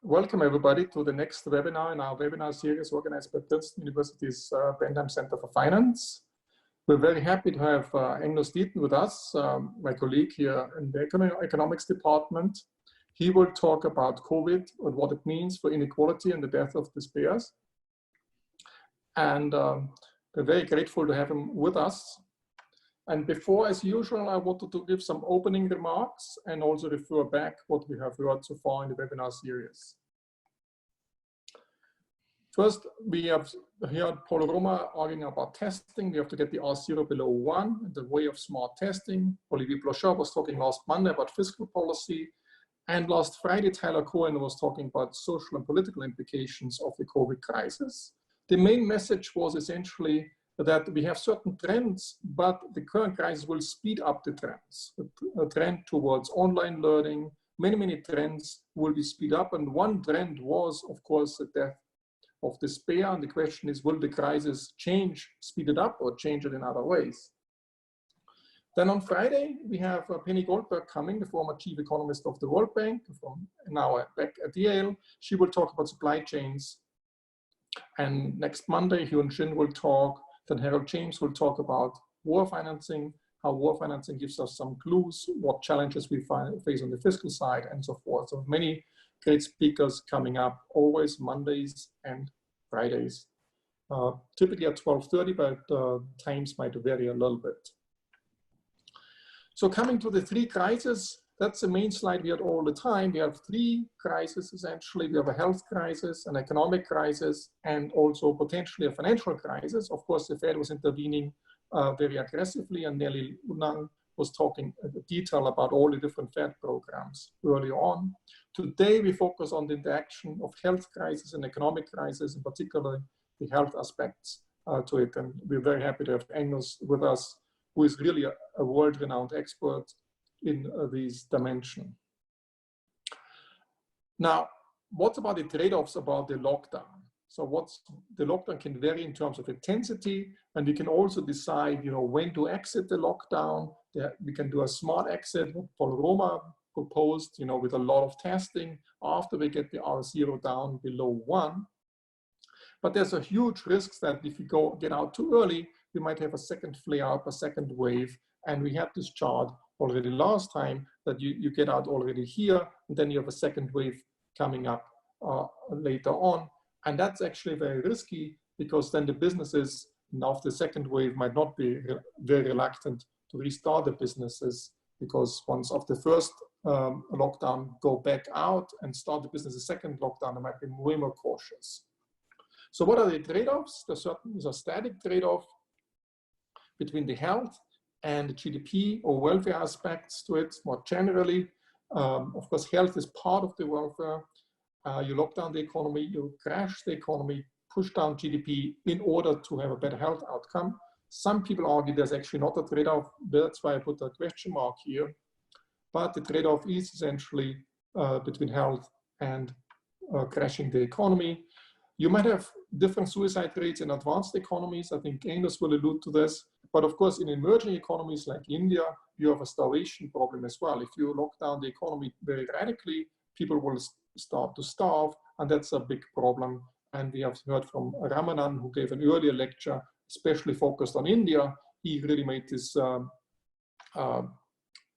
Welcome everybody to the next webinar in our webinar series organized by Princeton University's Bendheim Center for Finance. We're very happy to have Angus Deaton with us, my colleague here in the economics department. He will talk about COVID and what it means for inequality and the death of despairs. And we're very grateful to have him with us. And before, as usual, I wanted to give some opening remarks and also refer back what we have heard so far in the webinar series. First, we have heard Paul Roma arguing about testing. We have to get the R0 below 1, the way of smart testing. Olivier Blochard was talking last Monday about fiscal policy. And last Friday, Tyler Cohen was talking about social and political implications of the COVID crisis. The main message was essentially that we have certain trends, but the current crisis will speed up the trends. A trend towards online learning, many trends will be speed up. And one trend was, of course, the death of despair. And the question is, will the crisis speed it up or change it in other ways? Then on Friday, we have Penny Goldberg coming, the former chief economist of the World Bank, from now back at Yale. She will talk about supply chains. And next Monday, Hyun Shin will talk. Then Harold James will talk about war financing, how war financing gives us some clues, what challenges we face on the fiscal side, and so forth. So many great speakers coming up, always Mondays and Fridays. Typically at 12:30, but times might vary a little bit. So coming to the three crises, that's the main slide we had all the time. We have three crises, essentially. We have a health crisis, an economic crisis, and also potentially a financial crisis. Of course, the Fed was intervening very aggressively, and Nelly Unang was talking in detail about all the different Fed programs earlier on. Today, we focus on the interaction of health crisis and economic crisis, in particular the health aspects to it. And we're very happy to have Angus with us, who is really a world-renowned expert in this dimension. Now, what about the trade-offs about the lockdown? So the lockdown can vary in terms of intensity, and we can also decide, when to exit the lockdown. We can do a smart exit, what Paul Roma proposed, with a lot of testing after we get the R0 down below 1. But there's a huge risk that if we get out too early, we might have a second flare-up, a second wave, and we had this chart already last time that you get out already here, and then you have a second wave coming up later on. And that's actually very risky, because then the businesses after the second wave might not be very reluctant to restart the businesses, because once of the first lockdown go back out and start the business the second lockdown, they might be way more cautious. So what are the trade-offs? There's a static trade-off between the health and the GDP or welfare aspects to it more generally. Of course, health is part of the welfare. You lock down the economy, you crash the economy, push down GDP in order to have a better health outcome. Some people argue there's actually not a trade-off. That's why I put a question mark here. But the trade-off is essentially between health and crashing the economy. You might have different suicide rates in advanced economies. I think Angus will allude to this. But of course, in emerging economies like India, you have a starvation problem as well. If you lock down the economy very radically, people will start to starve, and that's a big problem. And we have heard from Ramanan, who gave an earlier lecture, especially focused on India. He really made this,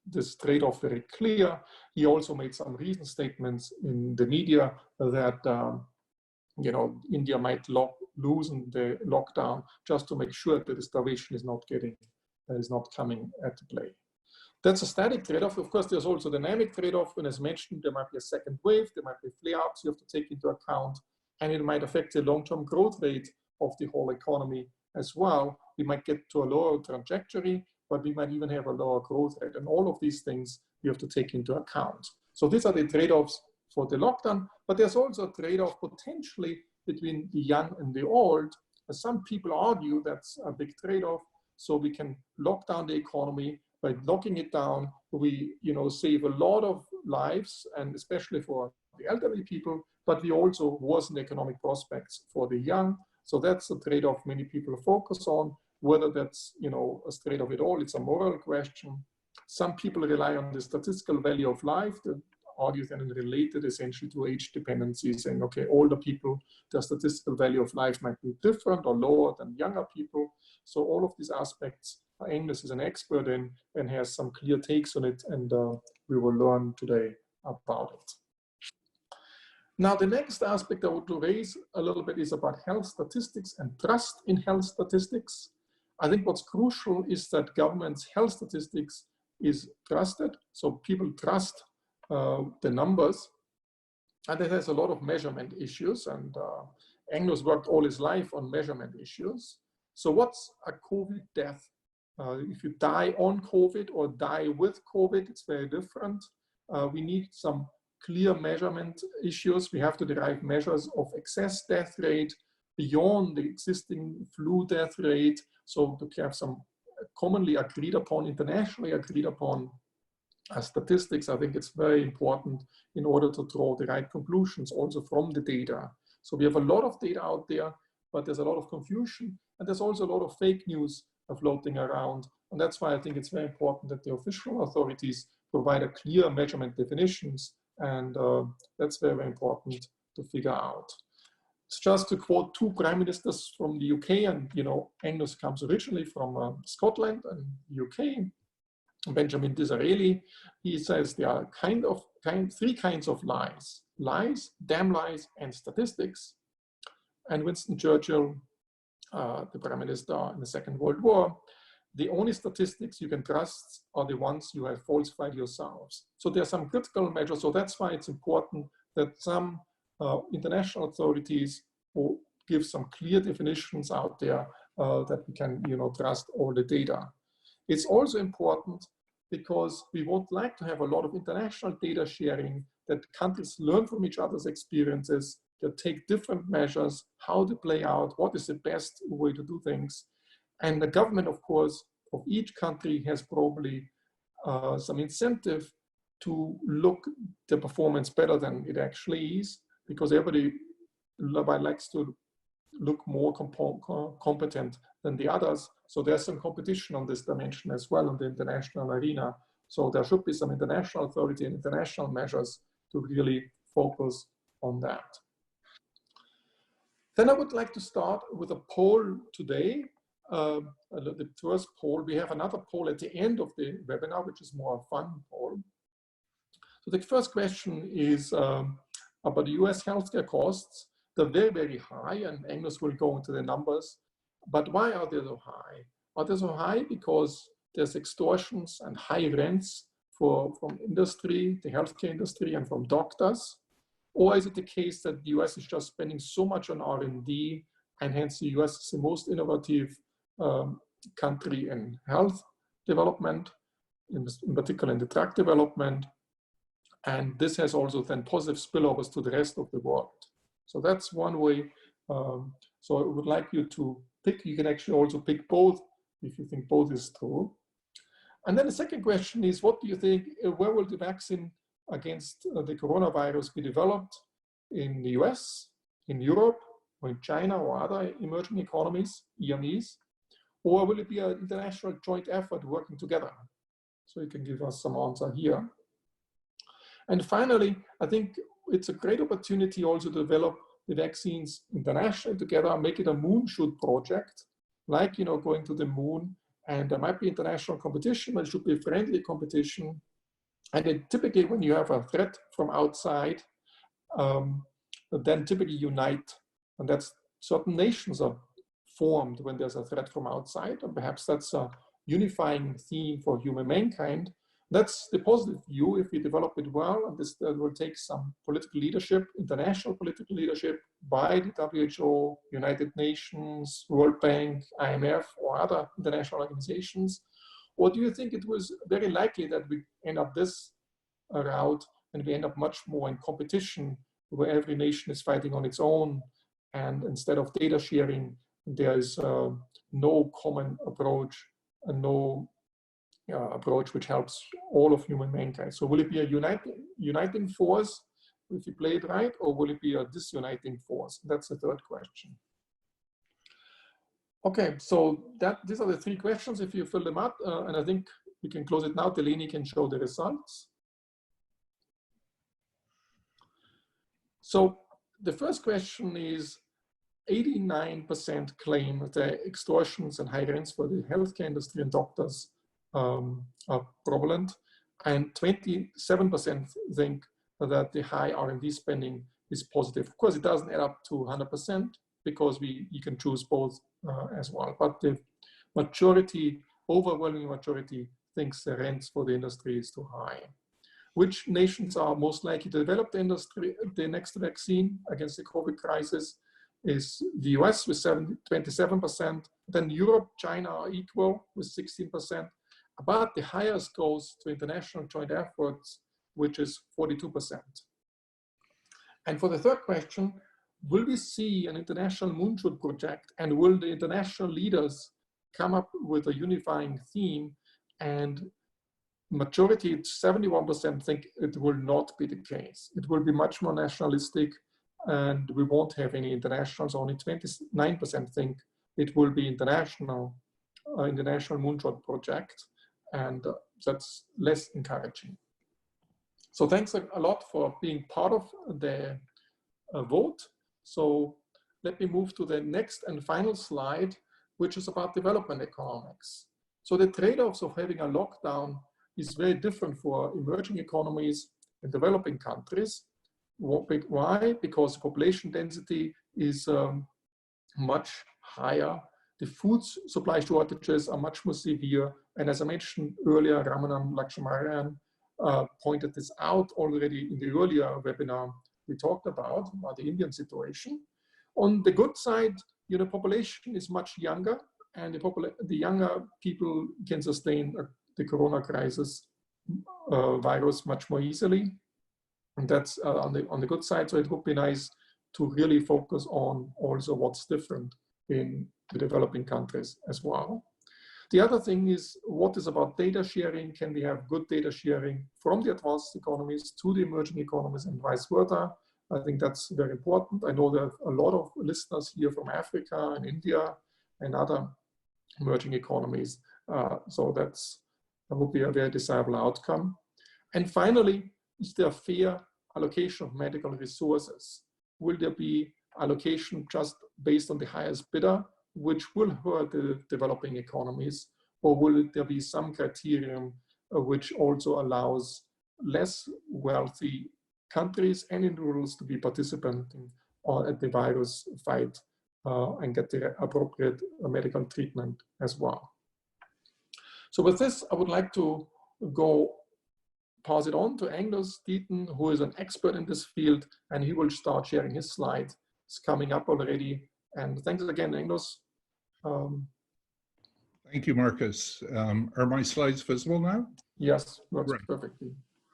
this trade-off very clear. He also made some recent statements in the media that India might loosen the lockdown just to make sure that the starvation is not coming at play. That's a static trade-off. Of course, there's also dynamic trade-off. And as mentioned, there might be a second wave, there might be flare-ups you have to take into account, and it might affect the long-term growth rate of the whole economy as well. We might get to a lower trajectory, but we might even have a lower growth rate. And all of these things you have to take into account. So these are the trade-offs for the lockdown, but there's also a trade-off potentially between the young and the old. As some people argue that's a big trade-off. So we can lock down the economy. By locking it down, we save a lot of lives, and especially for the elderly people, but we also worsen the economic prospects for the young. So that's a trade-off many people focus on. Whether that's a trade-off at all, it's a moral question. Some people rely on the statistical value of life. The argued and related essentially to age dependency, saying, okay, older people, their statistical value of life might be different or lower than younger people. So all of these aspects, Angus is an expert in and has some clear takes on it, and we will learn today about it. Now, the next aspect I want to raise a little bit is about health statistics and trust in health statistics. I think what's crucial is that government's health statistics is trusted, so people trust the numbers, and it has a lot of measurement issues, and Angus worked all his life on measurement issues. So what's a COVID death? If you die on COVID or die with COVID, it's very different. We need some clear measurement issues. We have to derive measures of excess death rate beyond the existing flu death rate. So to have some commonly agreed upon, internationally agreed upon statistics, I think it's very important in order to draw the right conclusions also from the data. So we have a lot of data out there, but there's a lot of confusion, and there's also a lot of fake news floating around. And that's why I think it's very important that the official authorities provide a clear measurement definitions, and that's very important to figure out. It's just to quote two prime ministers from the UK, and Angus comes originally from Scotland and UK. Benjamin Disraeli, he says there are three kinds of lies: lies, damn lies, and statistics. And Winston Churchill, the prime minister in the Second World War, the only statistics you can trust are the ones you have falsified yourselves. So there are some critical measures. So that's why it's important that some international authorities will give some clear definitions out there that we can trust all the data. It's also important because we would like to have a lot of international data sharing, that countries learn from each other's experiences, that take different measures, how to play out, what is the best way to do things. And the government, of course, of each country has probably some incentive to look the performance better than it actually is, because everybody likes to look more competent than the others. So there's some competition on this dimension as well in the international arena. So there should be some international authority and international measures to really focus on that. Then I would like to start with a poll today. The first poll, we have another poll at the end of the webinar, which is more a fun poll. So the first question is about the US healthcare costs. They're very, very high, and Angus will go into the numbers. But why are they so high? Are they so high because there's extortions and high rents from industry, the healthcare industry, and from doctors? Or is it the case that the US is just spending so much on R&D, and hence the US is the most innovative country in health development, in particular in the drug development, and this has also then positive spillovers to the rest of the world. So that's one way. So I would like you to pick. You can actually also pick both if you think both is true. And then the second question is, what do you think, where will the vaccine against the coronavirus be developed? In the US, in Europe, or in China, or other emerging economies, EMEs? Or will it be an international joint effort working together? So you can give us some answer here. And finally, I think it's a great opportunity also to develop the vaccines internationally together, make it a moonshoot project, like going to the moon. And there might be international competition, but it should be a friendly competition. And then typically when you have a threat from outside, then typically unite. And that's certain nations are formed when there's a threat from outside. And perhaps that's a unifying theme for human mankind. That's the positive view if we develop it well, and this will take some political leadership, international political leadership by the WHO, United Nations, World Bank, IMF, or other international organizations. Or do you think it was very likely that we end up this route and we end up much more in competition where every nation is fighting on its own, and instead of data sharing, there is no common approach and no approach which helps all of human mankind? So will it be a uniting force if you play it right, or will it be a disuniting force? That's the third question. Okay, so these are the three questions if you fill them up, and I think we can close it now. Delaney can show the results. So the first question is, 89% claim that extortions and high rents for the healthcare industry and doctors are prevalent, and 27% think that the high R&D spending is positive. Of course, it doesn't add up to 100% because you can choose both as well. But the majority, overwhelming majority, thinks the rents for the industry is too high. Which nations are most likely to develop the industry, the next vaccine against the COVID crisis? Is the US with 27%, then Europe, China are equal with 16%, but the highest goes to international joint efforts, which is 42%. And for the third question, will we see an international moonshot project, and will the international leaders come up with a unifying theme? And majority, 71%, think it will not be the case. It will be much more nationalistic, and we won't have any internationals. Only 29% think it will be international moonshot project, and that's less encouraging. So thanks a lot for being part of the vote. So let me move to the next and final slide, which is about development economics. So the trade-offs of having a lockdown is very different for emerging economies and developing countries. Why? Because population density is much higher. The food supply shortages are much more severe. And as I mentioned earlier, Ramanam Lakshmarayan pointed this out already in the earlier webinar we talked about the Indian situation. On the good side, population is much younger, and the younger people can sustain the corona crisis virus much more easily. And that's on the good side. So it would be nice to really focus on also what's different in the developing countries as well. The other thing is, what is about data sharing? Can we have good data sharing from the advanced economies to the emerging economies and vice versa? I think that's very important. I know there are a lot of listeners here from Africa and India and other emerging economies. So that would be a very desirable outcome. And finally, is there a fair allocation of medical resources? Will there be allocation just based on the highest bidder, which will hurt the developing economies, or will there be some criterion which also allows less wealthy countries and individuals to be participating at the virus fight and get the appropriate medical treatment as well? So with this, I would like to pass it on to Angus Deaton, who is an expert in this field, and he will start sharing his slide. It's coming up already. And thanks again, Angus. Thank you, Markus. Are my slides visible now? Yes, works perfectly.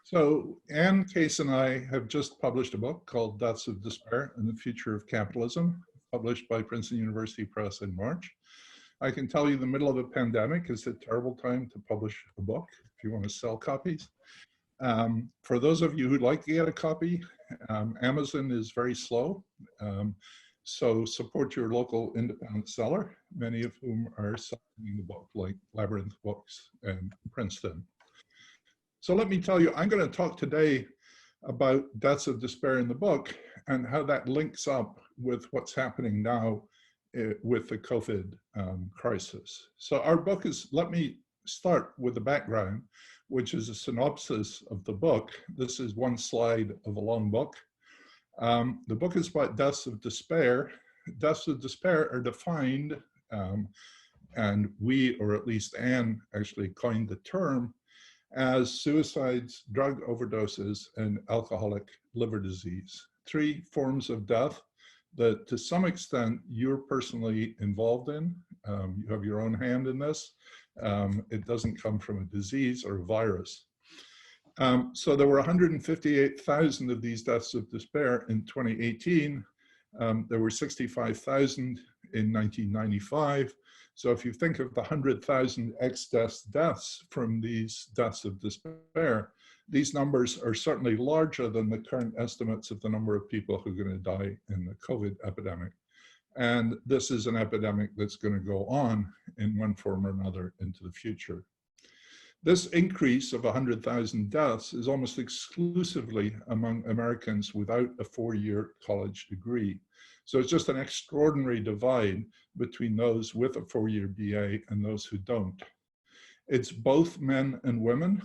So Anne Case and I have just published a book called Deaths of Despair and the Future of Capitalism, published by Princeton University Press in March. I can tell you the middle of a pandemic is a terrible time to publish a book if you want to sell copies. For those of you who'd like to get a copy, Amazon is very slow. So support your local independent seller, many of whom are selling the book, like Labyrinth Books and Princeton. So let me tell you, I'm going to talk today about Deaths of Despair in the book and how that links up with what's happening now with the COVID crisis. So our book is, let me start with the background, which is a synopsis of the book. This is one slide of a long book. The book is about deaths of despair. Deaths of despair are defined, and we, or at least Anne, actually coined the term as suicides, drug overdoses, and alcoholic liver disease. 3 forms of death that to some extent you're personally involved in. You have your own hand in this. It doesn't come from a disease or a virus. So there were 158,000 of these deaths of despair in 2018. There were 65,000 in 1995. So if you think of the 100,000 excess deaths from these deaths of despair, these numbers are certainly larger than the current estimates of the number of people who are going to die in the COVID epidemic. And this is an epidemic that's going to go on in one form or another into the future. This increase of 100,000 deaths is almost exclusively among Americans without a 4-year college degree. So it's just an extraordinary divide between those with a 4-year BA and those who don't. It's both men and women.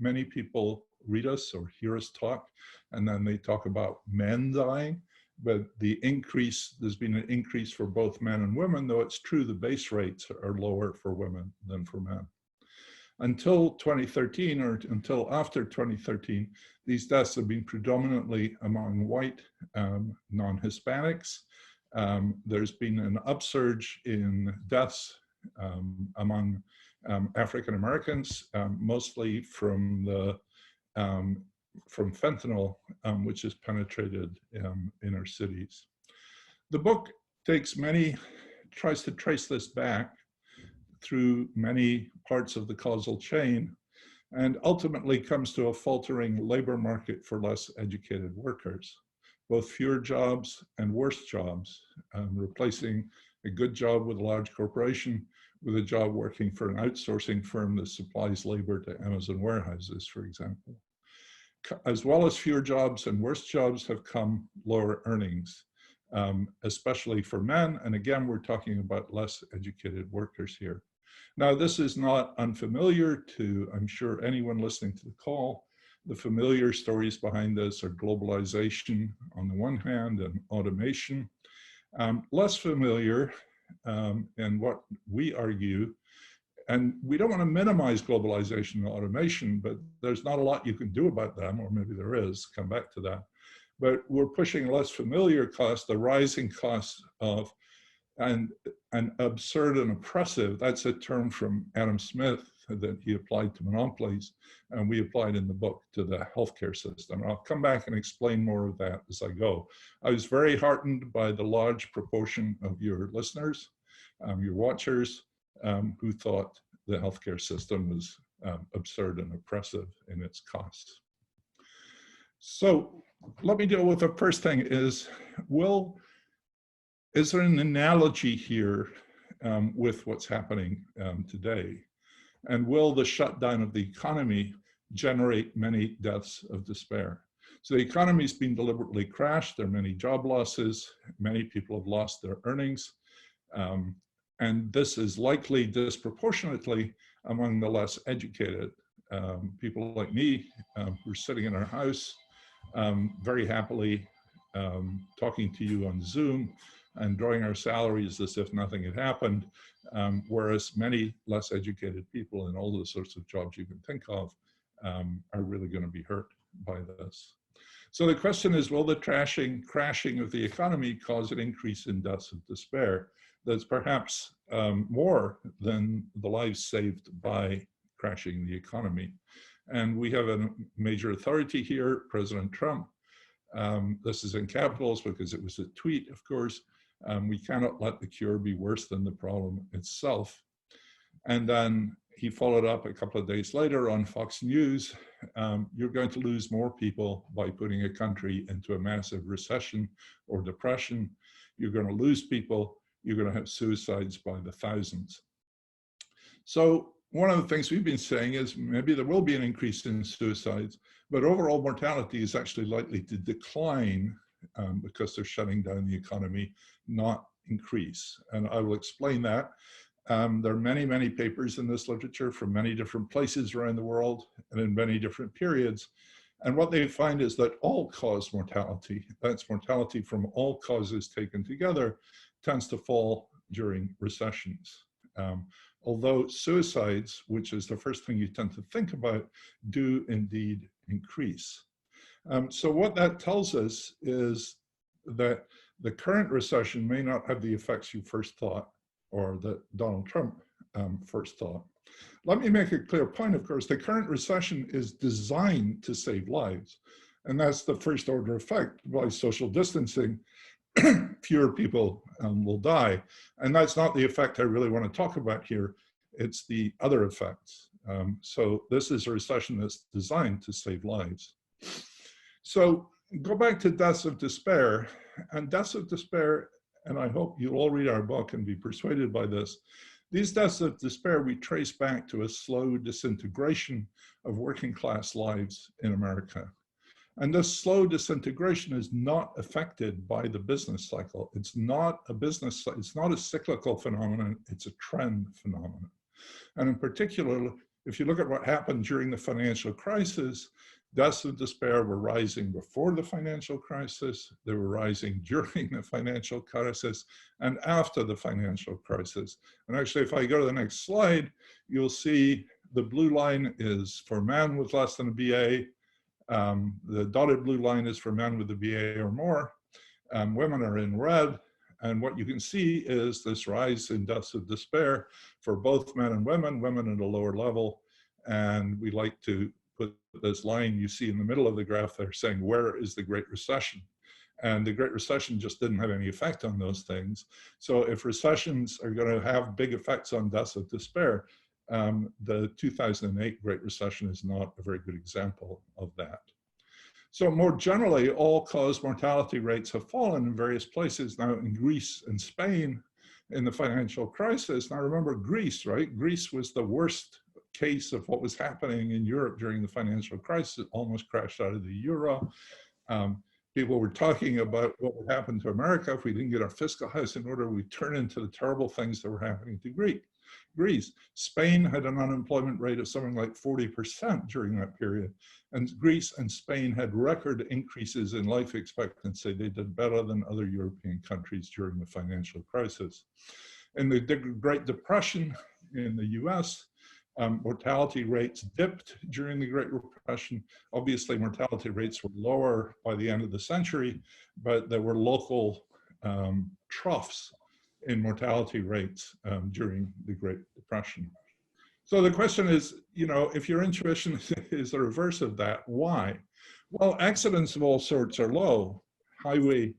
Many people read us or hear us talk, and then they talk about men dying, but the increase, there's been an increase for both men and women, though it's true the base rates are lower for women than for men. Until 2013, or until after 2013, these deaths have been predominantly among white non-Hispanics. There's been an upsurge in deaths among African Americans, mostly from fentanyl, which has penetrated inner cities. The book tries to trace this back through many parts of the causal chain, and ultimately comes to a faltering labor market for less educated workers, both fewer jobs and worse jobs, replacing a good job with a large corporation with a job working for an outsourcing firm that supplies labor to Amazon warehouses, for example. As well as fewer jobs and worse jobs have come lower earnings, especially for men. And again, we're talking about less educated workers here. Now, this is not unfamiliar to, I'm sure, anyone listening to the call. The familiar stories behind this are globalization on the one hand and automation. Less familiar, and what we argue, and we don't want to minimize globalization and automation, but there's not a lot you can do about them, or maybe there is, come back to that. But we're pushing less familiar costs, the rising costs of, and absurd and oppressive, that's a term from Adam Smith that he applied to monopolies, and we applied in the book to the healthcare system. I'll come back and explain more of that as I go. I was very heartened by the large proportion of your listeners, your watchers, who thought the healthcare system was absurd and oppressive in its costs. So let me deal with the first thing is there an analogy here with what's happening today? And will the shutdown of the economy generate many deaths of despair? So the economy's been deliberately crashed. There are many job losses. Many people have lost their earnings. And this is likely disproportionately among the less educated. People like me who are sitting in our house very happily talking to you on Zoom and drawing our salaries as if nothing had happened, whereas many less educated people in all the sorts of jobs you can think of are really going to be hurt by this. So the question is, will the crashing of the economy cause an increase in deaths of despair that's perhaps more than the lives saved by crashing the economy? And we have a major authority here, President Trump. This is in capitals because it was a tweet, of course. We cannot let the cure be worse than the problem itself. And then he followed up a couple of days later on Fox News. You're going to lose more people by putting a country into a massive recession or depression. You're going to lose people. You're going to have suicides by the thousands. So one of the things we've been saying is maybe there will be an increase in suicides, but overall mortality is actually likely to decline because they're shutting down the economy, not increase. And I will explain that. There are many, many papers in this literature from many different places around the world and in many different periods. And what they find is that all-cause mortality, that's mortality from all causes taken together, tends to fall during recessions. Although suicides, which is the first thing you tend to think about, do indeed increase. So what that tells us is that the current recession may not have the effects you first thought, or that Donald Trump first thought. Let me make a clear point, of course. The current recession is designed to save lives. And that's the first order effect. By social distancing, fewer people will die. And that's not the effect I really want to talk about here. It's the other effects. So this is a recession that's designed to save lives. So go back to deaths of despair. And deaths of despair, and I hope you'll all read our book and be persuaded by this, These deaths of despair we trace back to a slow disintegration of working class lives in America. And this slow disintegration is not affected by the business cycle. It's not a cyclical phenomenon, it's a trend phenomenon. And in particular, if you look at what happened during the financial crisis, deaths of despair were rising before the financial crisis, they were rising during the financial crisis, and after the financial crisis. And actually, if I go to the next slide, you'll see the blue line is for men with less than a BA. The dotted blue line is for men with a BA or more. Women are in red. And what you can see is this rise in deaths of despair for both men and women at a lower level. And we like to put this line you see in the middle of the graph there saying, where is the Great Recession? And the Great Recession just didn't have any effect on those things. So if recessions are going to have big effects on deaths of despair, the 2008 Great Recession is not a very good example of that. So more generally, all-cause mortality rates have fallen in various places. Now in Greece and Spain in the financial crisis. Now remember Greece, right? Greece was the worst case of what was happening in Europe during the financial crisis. It almost crashed out of the euro. People were talking about what would happen to America if we didn't get our fiscal house in order. We'd turn into the terrible things that were happening to Greece. Spain had an unemployment rate of something like 40% during that period. And Greece and Spain had record increases in life expectancy. They did better than other European countries during the financial crisis. In the Great Depression in the US, mortality rates dipped during the Great Depression. Obviously, mortality rates were lower by the end of the century, but there were local troughs in mortality rates during the Great Depression. So the question is, you know, if your intuition is the reverse of that, why? Well, accidents of all sorts are low. Highway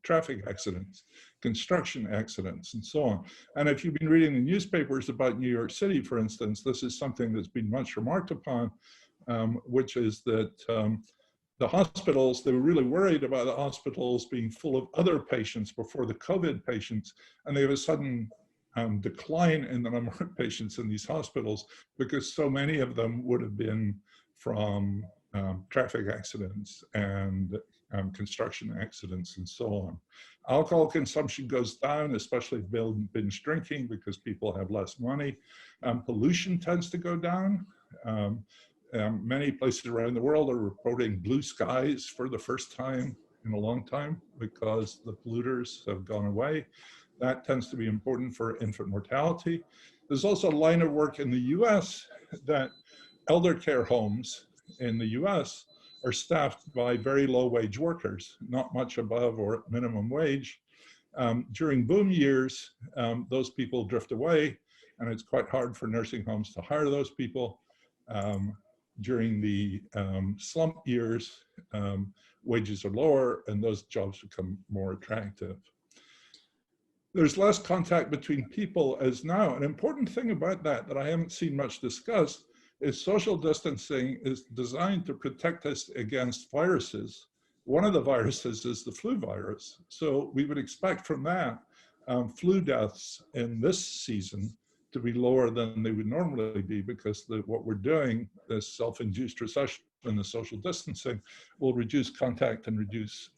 traffic accidents, construction accidents, and so on. And if you've been reading the newspapers about New York City, for instance, this is something that's been much remarked upon, which is that the hospitals, they were really worried about the hospitals being full of other patients before the COVID patients, and they have a sudden decline in the number of patients in these hospitals because so many of them would have been from traffic accidents and construction accidents and so on. Alcohol consumption goes down, especially binge drinking, because people have less money. Pollution tends to go down. Many places around the world are reporting blue skies for the first time in a long time because the polluters have gone away. That tends to be important for infant mortality. There's also a line of work in the US that elder care homes in the US are staffed by very low wage workers, not much above or minimum wage. During boom years, those people drift away, and it's quite hard for nursing homes to hire those people. During the slump years, wages are lower and those jobs become more attractive. There's less contact between people as now. An important thing about that I haven't seen much discussed is social distancing is designed to protect us against viruses. One of the viruses is the flu virus. So we would expect from that flu deaths in this season to be lower than they would normally be because what we're doing, this self-induced recession and the social distancing, will reduce contact and reduce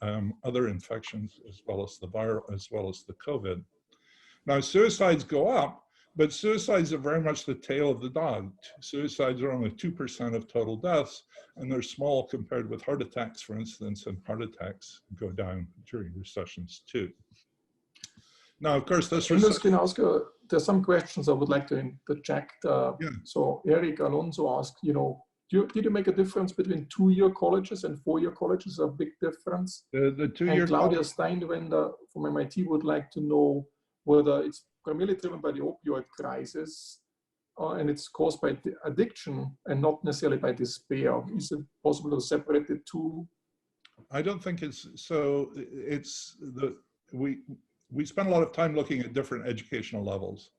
other infections as well as the viral, as well as the COVID. Now suicides go up, but suicides are very much the tail of the dog. Suicides are only 2% of total deaths, and they're small compared with heart attacks, for instance, and heart attacks go down during recessions too. Now, of course, this can ask, there's some questions I would like to interject. So Eric Alonso asked, you know, did you make a difference between 2-year colleges and 4-year colleges? A big difference. The 2-year. And Claudia Steinwender from MIT would like to know whether it's primarily driven by the opioid crisis and it's caused by addiction and not necessarily by despair. Is it possible to separate the two? I don't think it's so. It's we spend a lot of time looking at different educational levels,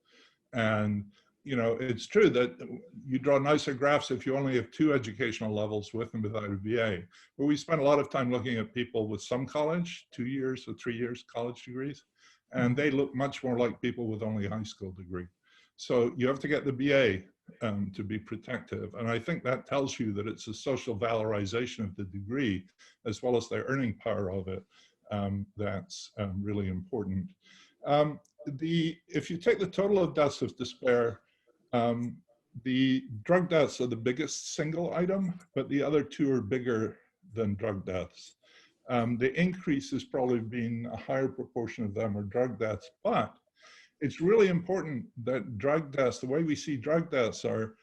and you know, it's true that you draw nicer graphs if you only have 2 educational levels with and without a BA. But we spend a lot of time looking at people with some college, 2 years or 3 years college degrees, and they look much more like people with only a high school degree. So you have to get the BA to be protective. And I think that tells you that it's a social valorization of the degree, as well as the earning power of it, that's really important. If you take the total of deaths of despair, the drug deaths are the biggest single item, but the other two are bigger than drug deaths. The increase has probably been a higher proportion of them are drug deaths, but it's really important that drug deaths, the way we see drug deaths are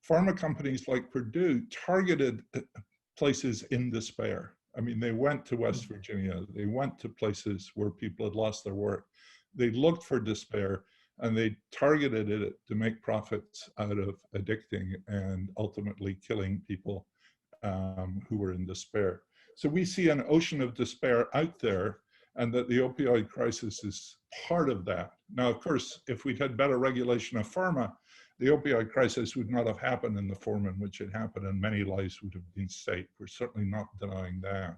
pharma companies like Purdue targeted places in despair. I mean, they went to West Virginia, they went to places where people had lost their work. They looked for despair and they targeted it to make profits out of addicting and ultimately killing people who were in despair. So we see an ocean of despair out there, and that the opioid crisis is part of that. Now, of course, if we'd had better regulation of pharma, the opioid crisis would not have happened in the form in which it happened, and many lives would have been saved. We're certainly not denying that.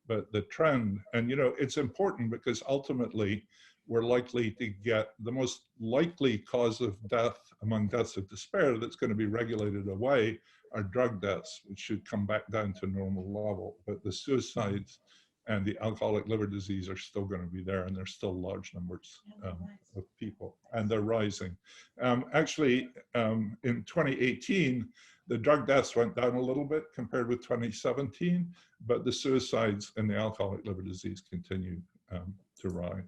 But the trend, and you know, it's important because ultimately we're likely to get the most likely cause of death among deaths of despair that's going to be regulated away are drug deaths, which should come back down to normal level. But the suicides and the alcoholic liver disease are still going to be there, and there's still large numbers of people, and they're rising. Actually, in 2018, the drug deaths went down a little bit compared with 2017, but the suicides and the alcoholic liver disease continue to rise.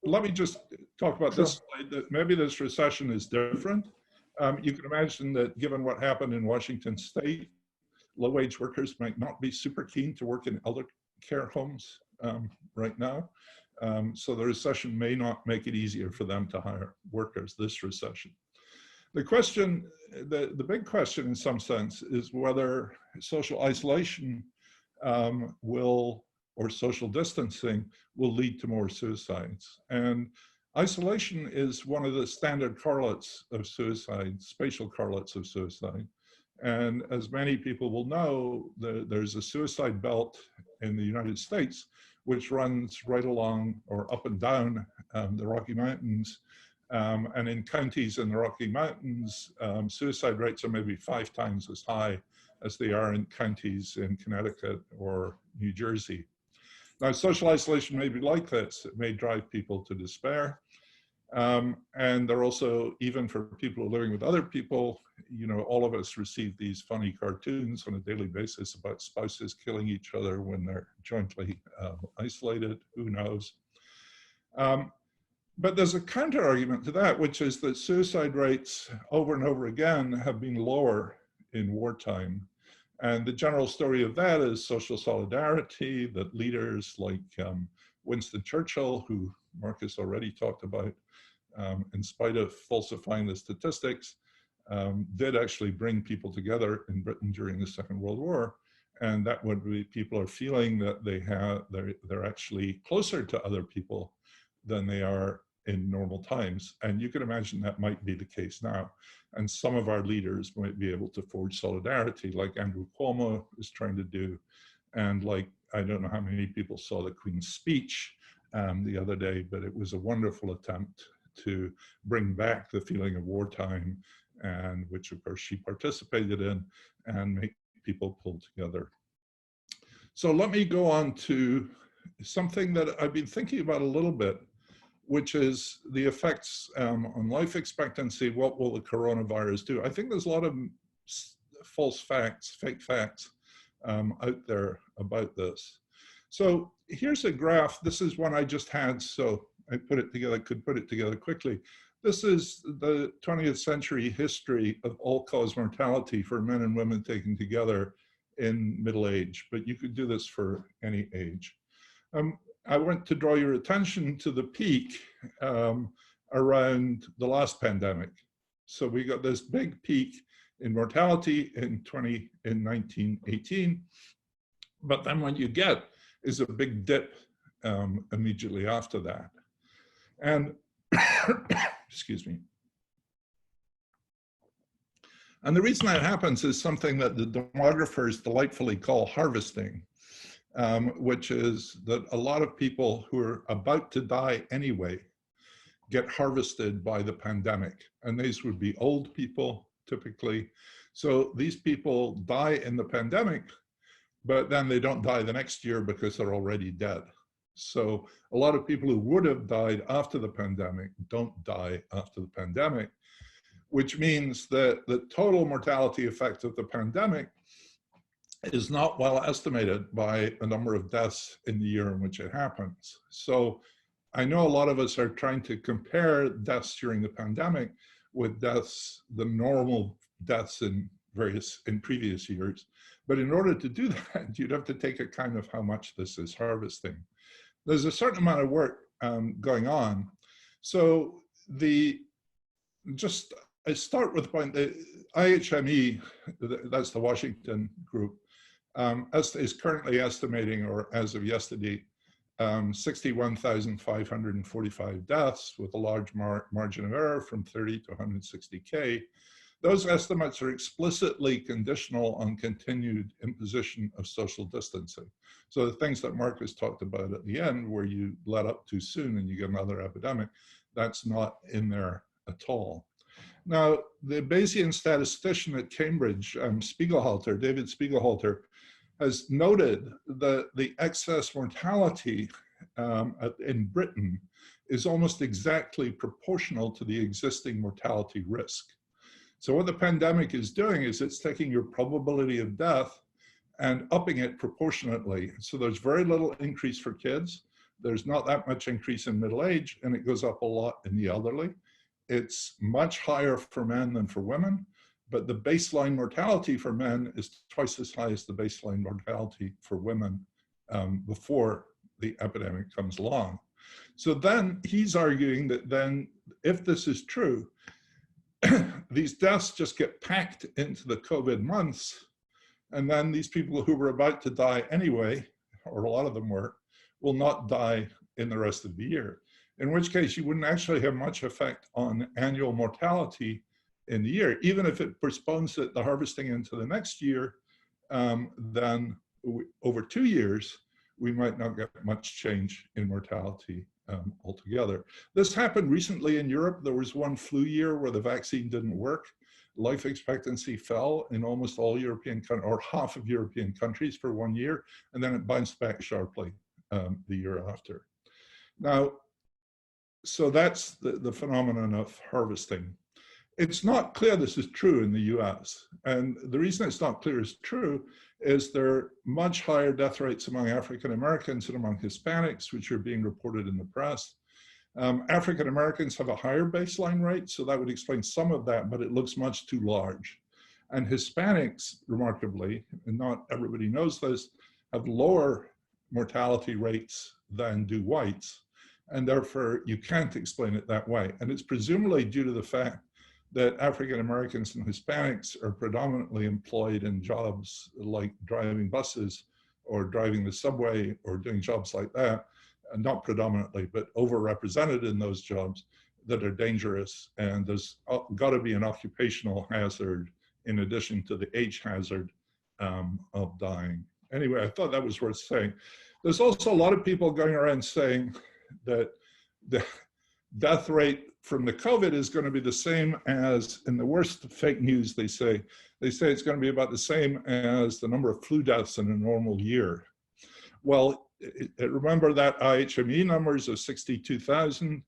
Let me just talk about this slide, that maybe this recession is different. You can imagine that given what happened in Washington State, low-wage workers might not be super keen to work in elder care homes right now. So the recession may not make it easier for them to hire workers, this recession. The question, the big question in some sense is whether social isolation or social distancing will lead to more suicides. And isolation is one of the standard correlates of suicide, spatial correlates of suicide. And as many people will know, there's a suicide belt in the United States, which runs right along or up and down the Rocky Mountains. And in counties in the Rocky Mountains, suicide rates are maybe 5 times as high as they are in counties in Connecticut or New Jersey. Now, social isolation may be like this. It may drive people to despair. And they're also, even for people who are living with other people, you know, all of us receive these funny cartoons on a daily basis about spouses killing each other when they're jointly isolated, who knows. But there's a counter argument to that, which is that suicide rates over and over again have been lower in wartime. And the general story of that is social solidarity, that leaders like Winston Churchill, who Markus already talked about, in spite of falsifying the statistics, did actually bring people together in Britain during the Second World War. And that would be, people are feeling that they're actually closer to other people than they are in normal times. And you can imagine that might be the case now. And some of our leaders might be able to forge solidarity, like Andrew Cuomo is trying to do. And like, I don't know how many people saw the Queen's speech the other day, but it was a wonderful attempt to bring back the feeling of wartime, and which of course she participated in, and make people pull together. So let me go on to something that I've been thinking about a little bit, which is the effects on life expectancy. What will the coronavirus do? I think there's a lot of false facts, fake facts out there about this. So here's a graph. This is one I just had, so I put it together, could put it together quickly. This is the 20th century history of all-cause mortality for men and women taken together in middle age, but you could do this for any age. I want to draw your attention to the peak around the last pandemic. So we got this big peak in mortality in 1918, but then what you get is a big dip immediately after that. And, excuse me. And the reason that happens is something that the demographers delightfully call harvesting, which is that a lot of people who are about to die anyway get harvested by the pandemic. And these would be old people, typically. So these people die in the pandemic, but then they don't die the next year because they're already dead. So a lot of people who would have died after the pandemic don't die after the pandemic, which means that the total mortality effect of the pandemic is not well estimated by a number of deaths in the year in which it happens. So I know a lot of us are trying to compare deaths during the pandemic with deaths, the normal deaths in previous years. But in order to do that, you'd have to take account of how much this is harvesting. There's a certain amount of work going on. So I start with the point that IHME, that's the Washington group, is currently estimating, or as of yesterday, 61,545 deaths with a large margin of error from 30 to 160K. Those estimates are explicitly conditional on continued imposition of social distancing. So the things that Markus talked about at the end, where you let up too soon and you get another epidemic, that's not in there at all. Now, the Bayesian statistician at Cambridge, David Spiegelhalter, has noted that the excess mortality in Britain is almost exactly proportional to the existing mortality risk. So what the pandemic is doing is it's taking your probability of death and upping it proportionately. So there's very little increase for kids. There's not that much increase in middle age, and it goes up a lot in the elderly. It's much higher for men than for women, but the baseline mortality for men is twice as high as the baseline mortality for women before the epidemic comes along. So then he's arguing that then, if this is true, these deaths just get packed into the COVID months, and then these people who were about to die anyway, or a lot of them were, will not die in the rest of the year. In which case you wouldn't actually have much effect on annual mortality in the year. Even if it postpones the harvesting into the next year, then over 2 years, we might not get much change in mortality altogether. This happened recently in Europe. There was one flu year where the vaccine didn't work. Life expectancy fell in almost all European countries, or half of European countries, for 1 year, and then it bounced back sharply the year after. Now, so that's the phenomenon of harvesting. It's not clear this is true in the US. And the reason it's not clear it's true is there are much higher death rates among African Americans and among Hispanics, which are being reported in the press. African Americans have a higher baseline rate, so that would explain some of that, but it looks much too large. And Hispanics, remarkably, and not everybody knows this, have lower mortality rates than do whites. And therefore, you can't explain it that way. And it's presumably due to the fact that African Americans and Hispanics are predominantly employed in jobs like driving buses or driving the subway or doing jobs like that, and not predominantly, but overrepresented in those jobs that are dangerous. And there's got to be an occupational hazard in addition to the age hazard of dying. Anyway, I thought that was worth saying. There's also a lot of people going around saying that the death rate from the COVID is going to be the same as, in the worst fake news, they say it's going to be about the same as the number of flu deaths in a normal year. Well, remember that IHME numbers of 62,000.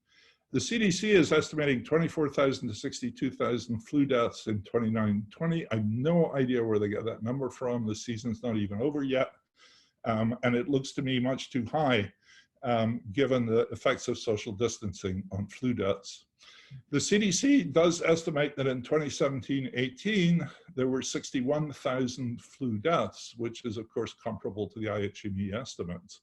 The CDC is estimating 24,000 to 62,000 flu deaths in 2020. I have no idea where they get that number from. The season's not even over yet. And it looks to me much too high, given the effects of social distancing on flu deaths. The CDC does estimate that in 2017-18, there were 61,000 flu deaths, which is of course comparable to the IHME estimates.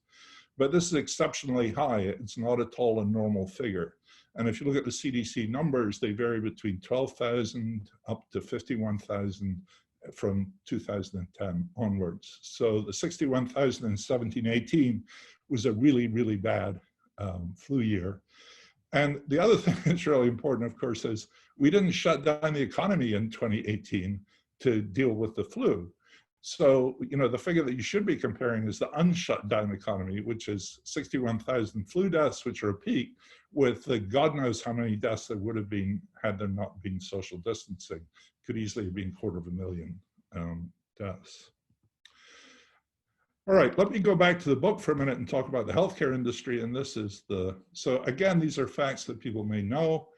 But this is exceptionally high. It's not at all a normal figure. And if you look at the CDC numbers, they vary between 12,000 up to 51,000 from 2010 onwards. So the 61,000 in 17-18 was a really, really bad flu year. And the other thing that's really important, of course, is we didn't shut down the economy in 2018 to deal with the flu. So, you know, the figure that you should be comparing is the unshut down economy, which is 61,000 flu deaths, which are a peak, with the God knows how many deaths there would have been had there not been social distancing. Could easily have been 250,000 deaths. All right, let me go back to the book for a minute and talk about the healthcare industry. And this is so again, these are facts that people may know,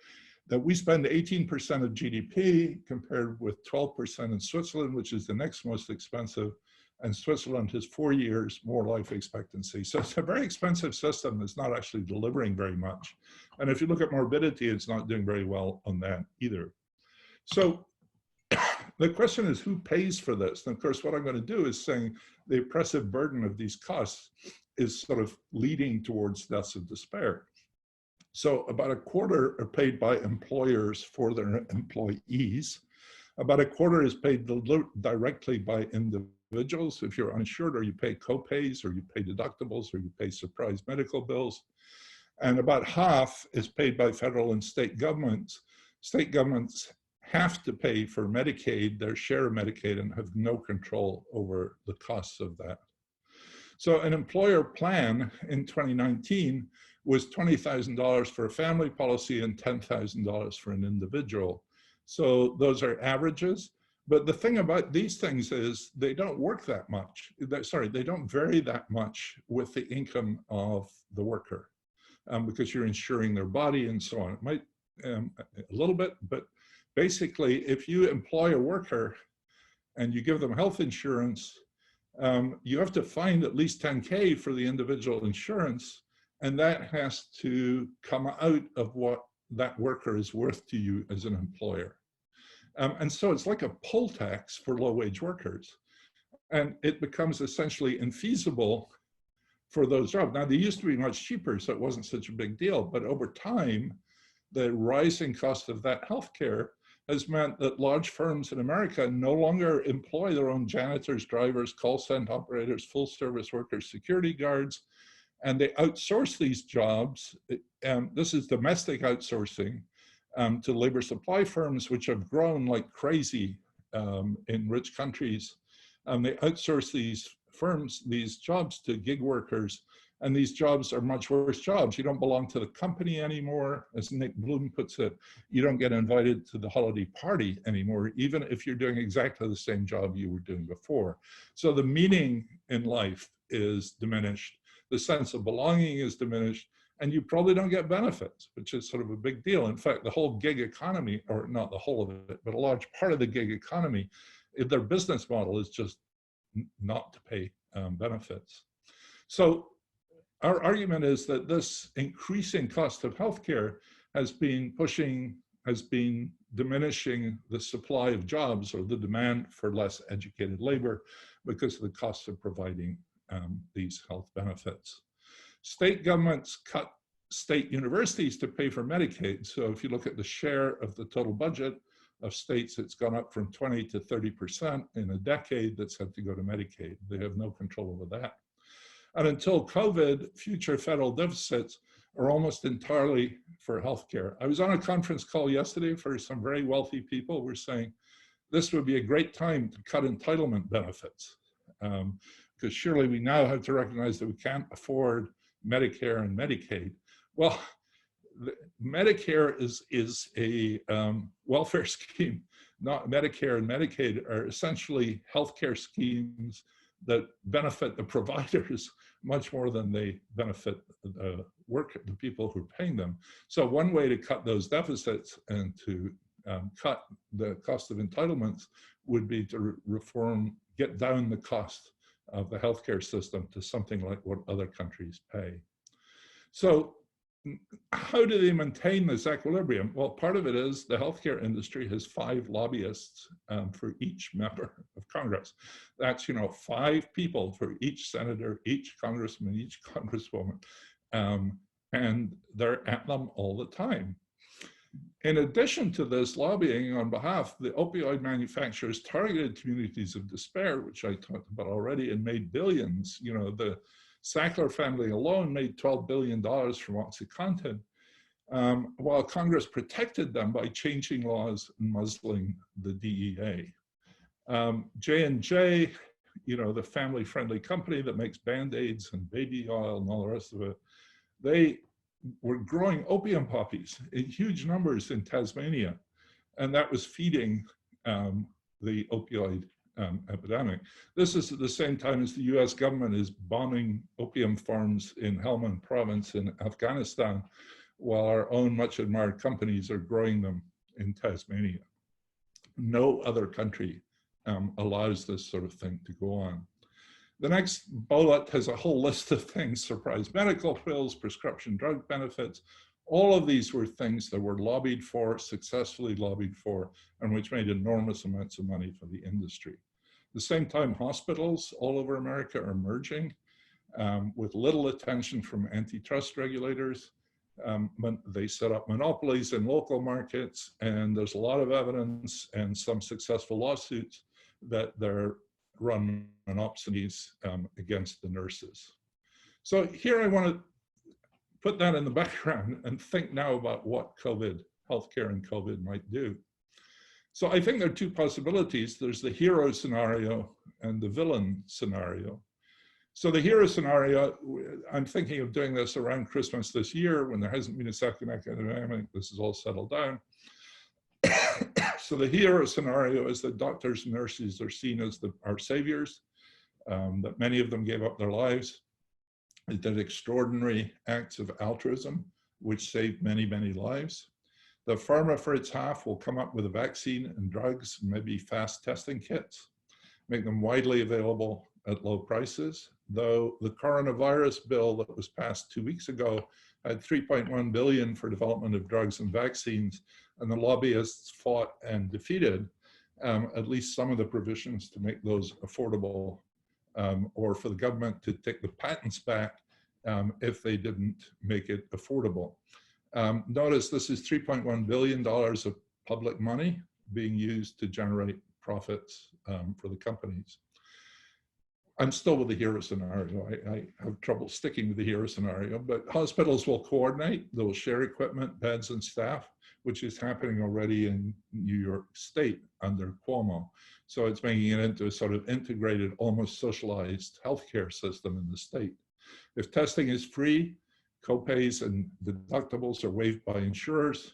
that we spend 18% of GDP compared with 12% in Switzerland, which is the next most expensive. And Switzerland has 4 years more life expectancy. So it's a very expensive system that's not actually delivering very much. And if you look at morbidity, it's not doing very well on that either. So the question is, who pays for this? And of course, what I'm going to do is saying the oppressive burden of these costs is sort of leading towards deaths of despair. So about a quarter are paid by employers for their employees. About a quarter is paid directly by individuals. If you're uninsured, or you pay co-pays, or you pay deductibles, or you pay surprise medical bills. And about half is paid by federal and state governments. State governments have to pay for Medicaid, their share of Medicaid, and have no control over the costs of that. So an employer plan in 2019 was $20,000 for a family policy and $10,000 for an individual. So those are averages. But the thing about these things is they don't work that much. They don't vary that much with the income of the worker because you're insuring their body and so on. It might a little bit, but basically if you employ a worker and you give them health insurance, you have to find at least 10K for the individual insurance, and that has to come out of what that worker is worth to you as an employer. And so it's like a poll tax for low-wage workers. And it becomes essentially infeasible for those jobs. Now, they used to be much cheaper, so it wasn't such a big deal. But over time, the rising cost of that healthcare has meant that large firms in America no longer employ their own janitors, drivers, call center operators, full service workers, security guards, and they outsource these jobs. This is domestic outsourcing to labor supply firms, which have grown like crazy in rich countries. They outsource these firms, these jobs to gig workers, and these jobs are much worse jobs. You don't belong to the company anymore. As Nick Bloom puts it, you don't get invited to the holiday party anymore, even if you're doing exactly the same job you were doing before. So the meaning in life is diminished. The sense of belonging is diminished, and you probably don't get benefits, which is sort of a big deal. In fact, the whole gig economy, or not the whole of it, but a large part of the gig economy, their business model is just not to pay benefits. So our argument is that this increasing cost of healthcare has been diminishing the supply of jobs, or the demand for less educated labor, because of the cost of providing these health benefits. State governments cut state universities to pay for Medicaid. So if you look at the share of the total budget of states, it's gone up from 20 to 30% in a decade that's had to go to Medicaid. They have no control over that. And until COVID, future federal deficits are almost entirely for healthcare. I was on a conference call yesterday for some very wealthy people who were saying this would be a great time to cut entitlement benefits. Because surely we now have to recognize that we can't afford Medicare and Medicaid. Well, Medicare is a welfare scheme. Not Medicare and Medicaid are essentially healthcare schemes that benefit the providers much more than they benefit the people who are paying them. So one way to cut those deficits and to cut the cost of entitlements would be to get down the cost of the healthcare system to something like what other countries pay. So how do they maintain this equilibrium? Well, part of it is the healthcare industry has 5 lobbyists for each member of Congress. That's 5 people for each senator, each congressman, each congresswoman, and they're at them all the time. In addition to this lobbying on behalf, the opioid manufacturers targeted communities of despair, which I talked about already, and made billions. The Sackler family alone made $12 billion from OxyContin, while Congress protected them by changing laws and muzzling the DEA. J&J you know, the family-friendly company that makes Band-Aids and baby oil and all the rest of it, they were growing opium poppies in huge numbers in Tasmania, and that was feeding the opioid epidemic. This is at the same time as the US government is bombing opium farms in Helmand province in Afghanistan, while our own much admired companies are growing them in Tasmania. No other country allows this sort of thing to go on. The next bullet has a whole list of things: surprise medical bills, prescription drug benefits. All of these were things that were lobbied for, successfully lobbied for, and which made enormous amounts of money for the industry. At the same time, hospitals all over America are merging with little attention from antitrust regulators. They set up monopolies in local markets, and there's a lot of evidence and some successful lawsuits that they're run monopolies against the nurses. So here I want to put that in the background and think now about what COVID, healthcare and COVID might do. So I think there are two possibilities. There's the hero scenario and the villain scenario. So the hero scenario, I'm thinking of doing this around Christmas this year when there hasn't been a second epidemic. This is all settled down. So the hero scenario is that doctors and nurses are seen as our saviors, that many of them gave up their lives. They did extraordinary acts of altruism, which saved many, many lives. The pharma, for its half, will come up with a vaccine and drugs, maybe fast testing kits, make them widely available at low prices. Though the coronavirus bill that was passed 2 weeks ago had $3.1 billion for development of drugs and vaccines, and the lobbyists fought and defeated at least some of the provisions to make those affordable, or for the government to take the patents back if they didn't make it affordable. Notice this is $3.1 billion of public money being used to generate profits for the companies. I'm still with the hero scenario. I have trouble sticking with the hero scenario, but hospitals will coordinate, they will share equipment, beds, and staff, which is happening already in New York State under Cuomo. So it's making it into a sort of integrated, almost socialized healthcare system in the state. If testing is free, copays and deductibles are waived by insurers,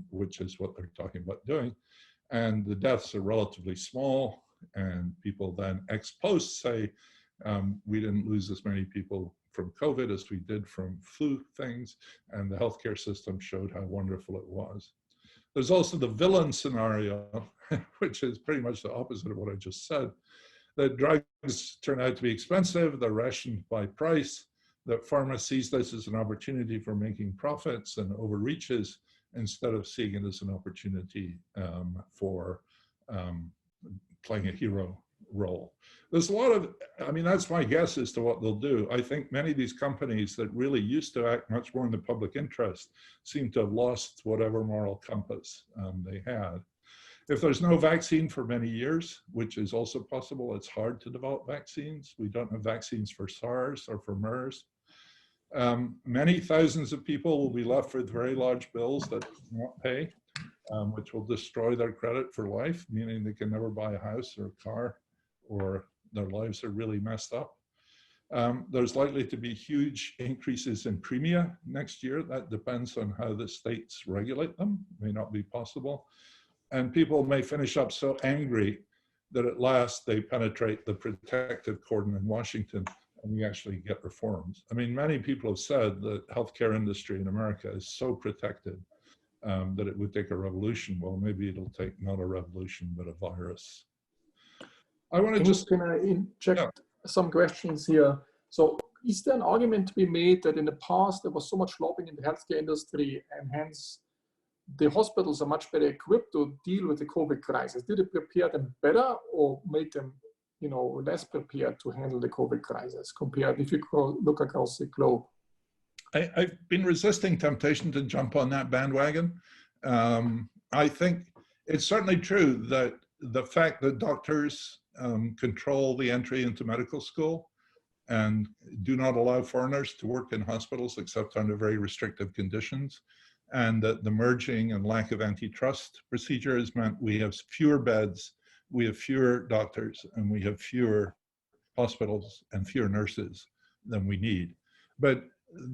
which is what they're talking about doing, and the deaths are relatively small, and people then ex post say, we didn't lose as many people from COVID as we did from flu things, and the healthcare system showed how wonderful it was. There's also the villain scenario, which is pretty much the opposite of what I just said, that drugs turn out to be expensive, they're rationed by price, that pharma sees this as an opportunity for making profits and overreaches instead of seeing it as an opportunity for playing a hero role. There's a lot of, I mean, that's my guess as to what they'll do. I think many of these companies that really used to act much more in the public interest seem to have lost whatever moral compass they had. If there's no vaccine for many years, which is also possible, it's hard to develop vaccines. We don't have vaccines for SARS or for MERS. Many thousands of people will be left with very large bills that they won't pay, which will destroy their credit for life, meaning they can never buy a house or a car, or their lives are really messed up. There's likely to be huge increases in premia next year. That depends on how the states regulate them. It may not be possible. And people may finish up so angry that at last they penetrate the protective cordon in Washington and we actually get reforms. I mean, many people have said that the healthcare industry in America is so protected that it would take a revolution. Well, maybe it'll take not a revolution, but a virus. I want to just... Can I inject some questions here? So is there an argument to be made that in the past there was so much lobbying in the healthcare industry and hence the hospitals are much better equipped to deal with the COVID crisis? Did it prepare them better or made them, you know, less prepared to handle the COVID crisis compared if you look across the globe? I've been resisting temptation to jump on that bandwagon. I think it's certainly true that the fact that doctors control the entry into medical school and do not allow foreigners to work in hospitals except under very restrictive conditions, and that the merging and lack of antitrust procedures meant we have fewer beds, we have fewer doctors, and we have fewer hospitals and fewer nurses than we need. But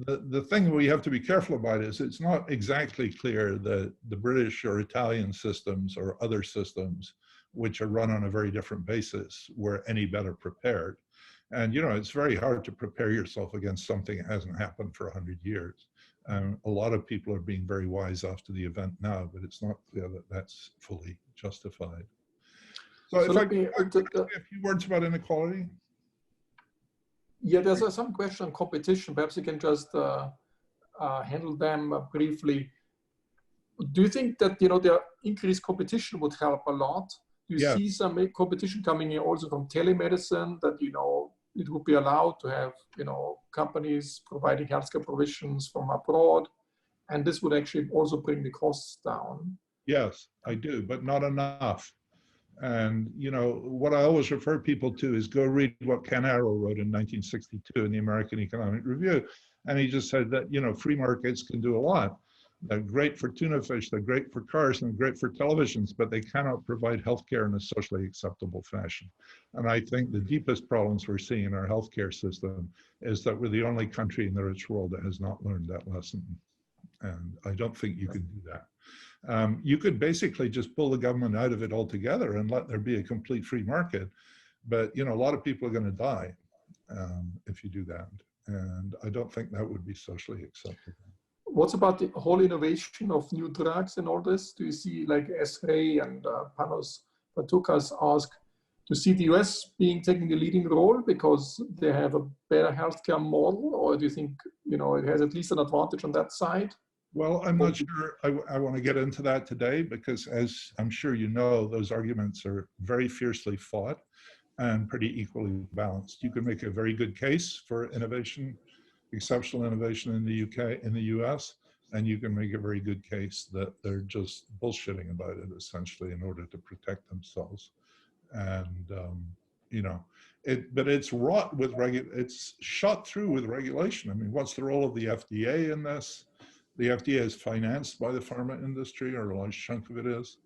the thing we have to be careful about is it's not exactly clear that the British or Italian systems or other systems, which are run on a very different basis, were any better prepared. And, you know, it's very hard to prepare yourself against something that hasn't happened for 100 years. A lot of people are being very wise after the event now, but it's not clear that that's fully justified. So if I could say a few words about inequality. Yeah, there's some question on competition. Perhaps you can just handle them briefly. Do you think that, you know, the increased competition would help a lot? Do you see some competition coming in also from telemedicine, that, you know, it would be allowed to have, you know, companies providing healthcare provisions from abroad, and this would actually also bring the costs down? Yes, I do, but not enough. And, you know, what I always refer people to is go read what Ken Arrow wrote in 1962 in the American Economic Review. And he just said that, you know, free markets can do a lot. They're great for tuna fish, they're great for cars, and great for televisions, but they cannot provide healthcare in a socially acceptable fashion. And I think the deepest problems we're seeing in our healthcare system is that we're the only country in the rich world that has not learned that lesson. And I don't think you can do that. You could basically just pull the government out of it altogether and let there be a complete free market. But, you know, a lot of people are going to die if you do that. And I don't think that would be socially acceptable. What's about the whole innovation of new drugs and all this? Do you see, like S-Ray and Panos Patukas ask, to see the US taking the leading role because they have a better healthcare model? Or do you think, you know, it has at least an advantage on that side? Well, I'm not sure I want to get into that today, because as I'm sure you know, those arguments are very fiercely fought and pretty equally balanced. You can make a very good case for innovation, exceptional innovation in the UK, in the US, and you can make a very good case that they're just bullshitting about it essentially in order to protect themselves. And, you know, but it's wrought with, it's shot through with regulation. I mean, what's the role of the FDA in this? The FDA is financed by the pharma industry, or a large chunk of it is.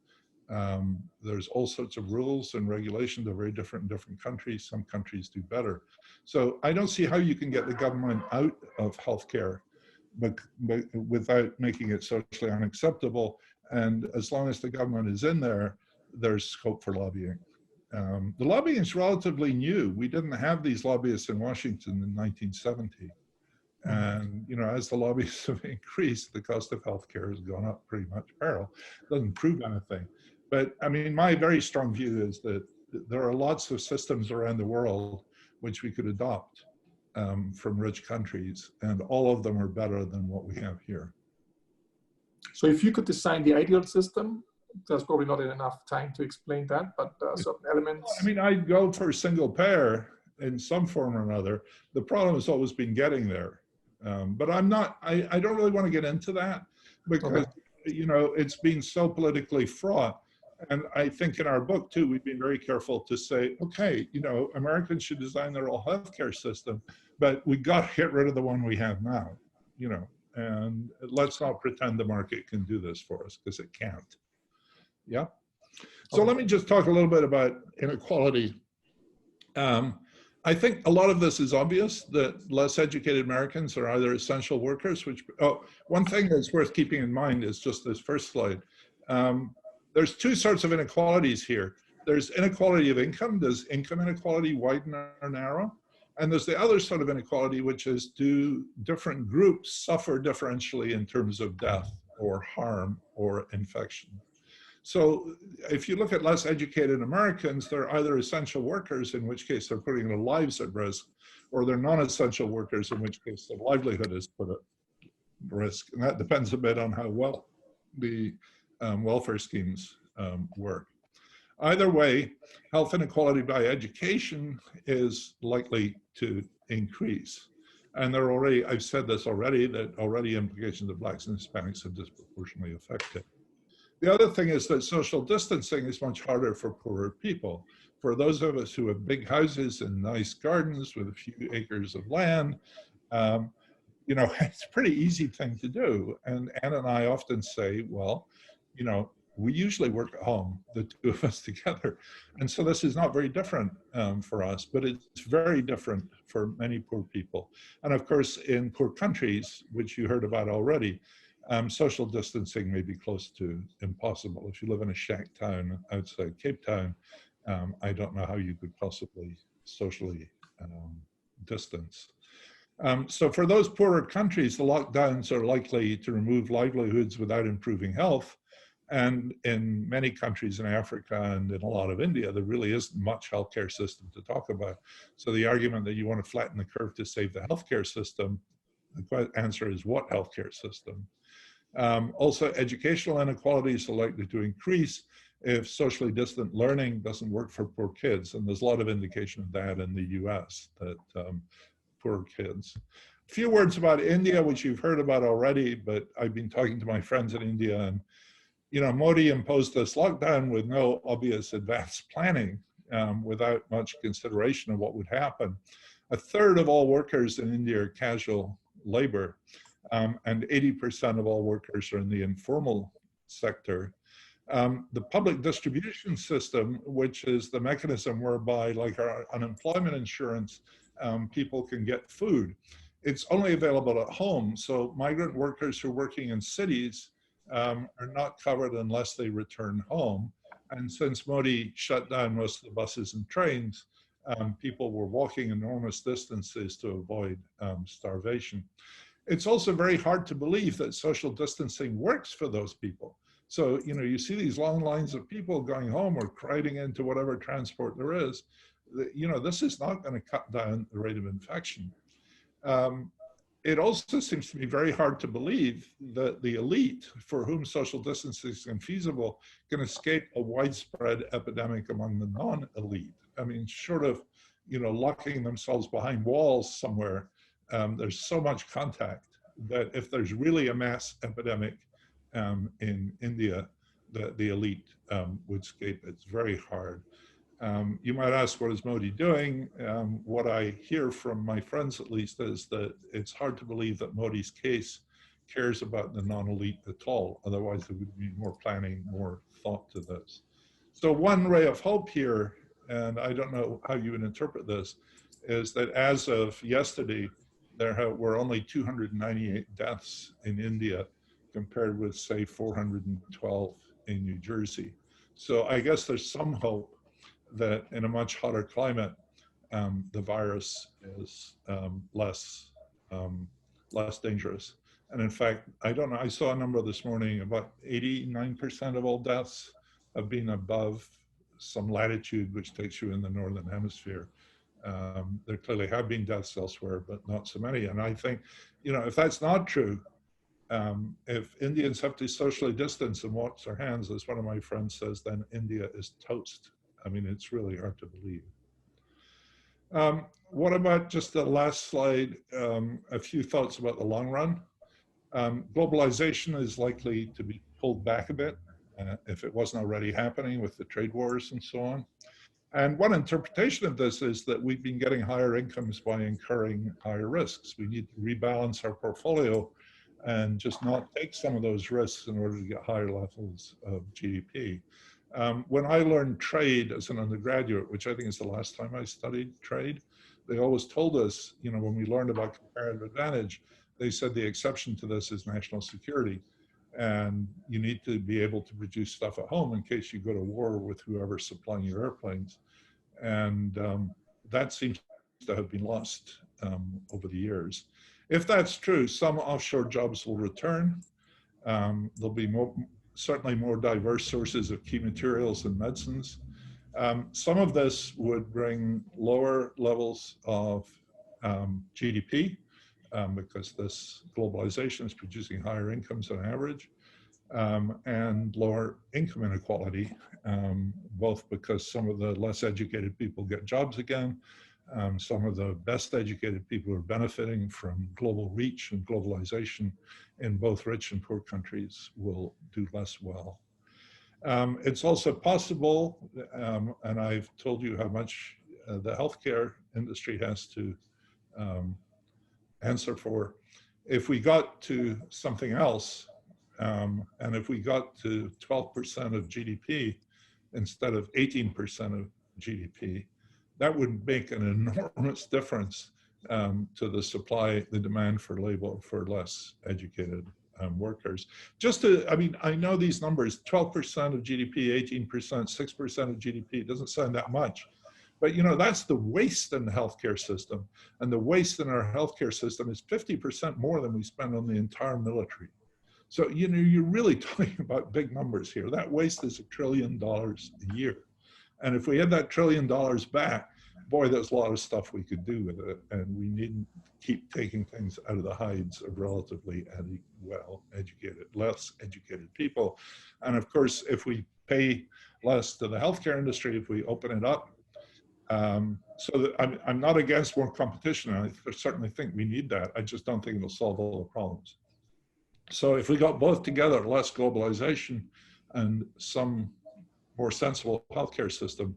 There's all sorts of rules and regulations that are very different in different countries. Some countries do better. So I don't see how you can get the government out of healthcare but without making it socially unacceptable. And as long as the government is in there, there's scope for lobbying. The lobbying is relatively new. We didn't have these lobbyists in Washington in 1970. And, you know, as the lobbyists have increased, the cost of healthcare has gone up pretty much parallel. Doesn't prove anything. But I mean, my very strong view is that there are lots of systems around the world which we could adopt from rich countries, and all of them are better than what we have here. So if you could design the ideal system, there's probably not enough time to explain that, but certain elements. I mean, I'd go for single payer in some form or another. The problem has always been getting there. But I'm not, I don't really want to get into that because, you know, it's been so politically fraught. And I think in our book too, we've been very careful to say, okay, you know, Americans should design their whole healthcare system, but we got to get rid of the one we have now, you know, and let's not pretend the market can do this for us, because it can't. Yeah. So let me just talk a little bit about inequality. I think a lot of this is obvious, that less educated Americans are either essential workers, which, one thing that's worth keeping in mind is just this first slide. There's two sorts of inequalities here. There's inequality of income. Does income inequality widen or narrow? And there's the other sort of inequality, which is, do different groups suffer differentially in terms of death or harm or infection? So if you look at less educated Americans, they're either essential workers, in which case they're putting their lives at risk, or they're non-essential workers, in which case their livelihood is put at risk. And that depends a bit on how well the welfare schemes work. Either way, health inequality by education is likely to increase. And there are already, I've said this already, that already implications of Blacks and Hispanics are disproportionately affected. The other thing is that social distancing is much harder for poorer people. For those of us who have big houses and nice gardens with a few acres of land, you know, it's a pretty easy thing to do. And Ann and I often say, well, you know, we usually work at home, the two of us together. And so this is not very different for us, but it's very different for many poor people. And of course, in poor countries, which you heard about already, social distancing may be close to impossible. If you live in a shack town outside Cape Town, I don't know how you could possibly socially distance. So for those poorer countries, the lockdowns are likely to remove livelihoods without improving health. And in many countries in Africa and in a lot of India, there really isn't much healthcare system to talk about. So the argument that you want to flatten the curve to save the healthcare system, the answer is what healthcare system? Also, educational inequalities are likely to increase if socially distant learning doesn't work for poor kids. And there's a lot of indication of that in the US, that poor kids. A few words about India, which you've heard about already, but I've been talking to my friends in India, and Modi imposed this lockdown with no obvious advanced planning, without much consideration of what would happen. A third of all workers in India are casual labor, and 80% of all workers are in the informal sector. The public distribution system, which is the mechanism whereby, like our unemployment insurance, people can get food, it's only available at home. So migrant workers who are working in cities are not covered unless they return home. And since Modi shut down most of the buses and trains, people were walking enormous distances to avoid starvation. It's also very hard to believe that social distancing works for those people. So, you see these long lines of people going home or crowding into whatever transport there is. This is not going to cut down the rate of infection. It also seems to be very hard to believe that the elite, for whom social distancing is infeasible, can escape a widespread epidemic among the non-elite. I mean, short of, locking themselves behind walls somewhere, there's so much contact that if there's really a mass epidemic in India, the elite would escape. It's very hard. You might ask, what is Modi doing? What I hear from my friends, at least, is that it's hard to believe that Modi's case cares about the non-elite at all. Otherwise, there would be more planning, more thought to this. So one ray of hope here, and I don't know how you would interpret this, is that as of yesterday, there were only 298 deaths in India compared with, say, 412 in New Jersey. So I guess there's some hope that in a much hotter climate, the virus is less dangerous. And in fact, I don't know, I saw a number this morning, about 89% of all deaths have been above some latitude, which takes you in the Northern Hemisphere. There clearly have been deaths elsewhere, but not so many. And I think, if that's not true, if Indians have to socially distance and wash their hands, as one of my friends says, then India is toast. I mean, it's really hard to believe. What about just the last slide? A few thoughts about the long run. Globalization is likely to be pulled back a bit if it wasn't already happening with the trade wars and so on. And one interpretation of this is that we've been getting higher incomes by incurring higher risks. We need to rebalance our portfolio and just not take some of those risks in order to get higher levels of GDP. When I learned trade as an undergraduate, which I think is the last time I studied trade, they always told us, when we learned about comparative advantage, they said the exception to this is national security. And you need to be able to produce stuff at home in case you go to war with whoever's supplying your airplanes. And that seems to have been lost over the years. If that's true, some offshore jobs will return. There'll be certainly more diverse sources of key materials and medicines. Some of this would bring lower levels of GDP because this globalization is producing higher incomes on average, and lower income inequality, both because some of the less educated people get jobs again, some of the best educated people are benefiting from global reach and globalization in both rich and poor countries will do less well. It's also possible, and I've told you how much the healthcare industry has to answer for, if we got to something else, And if we got to 12% of GDP instead of 18% of GDP, that would make an enormous difference to the supply, the demand for labor for less educated workers. Just to, I mean, I know these numbers, 12% of GDP, 18%, 6% of GDP, it doesn't sound that much. But you know, that's the waste in the healthcare system. And the waste in our healthcare system is 50% more than we spend on the entire military. So, you know, you're really talking about big numbers here. That waste is $1 trillion a year. And if we had that $1 trillion back, boy, there's a lot of stuff we could do with it. And we needn't keep taking things out of the hides of relatively well-educated, less educated people. And of course, if we pay less to the healthcare industry, if we open it up, so that I'm not against more competition. I certainly think we need that. I just don't think it'll solve all the problems. So if we got both together, less globalization and some more sensible healthcare system,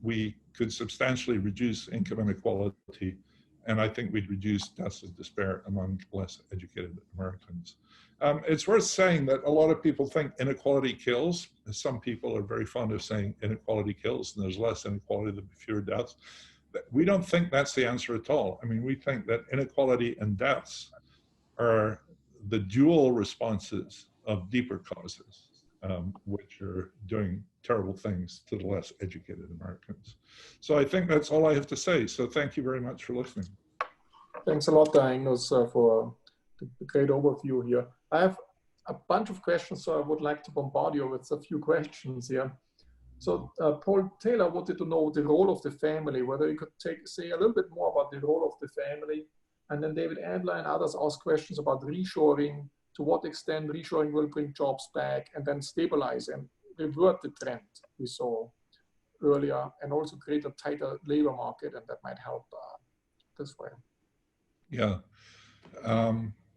we could substantially reduce income inequality, and I think we'd reduce deaths of despair among less educated Americans. It's worth saying that a lot of people think inequality kills. Some people are very fond of saying inequality kills, and there's less inequality, there'll be fewer deaths. We don't think that's the answer at all. I mean, we think that inequality and deaths are the dual responses of deeper causes, which are doing terrible things to the less educated Americans. So I think that's all I have to say. So thank you very much for listening. Thanks a lot, Angus, for the great overview here. I have a bunch of questions, so I would like to bombard you with a few questions here. So Paul Taylor wanted to know the role of the family, whether you could say a little bit more about the role of the family. And then David Adler and others asked questions about reshoring, to what extent reshoring will bring jobs back and then stabilize and revert the trend we saw earlier, and also create a tighter labor market, and that might help this way. Yeah.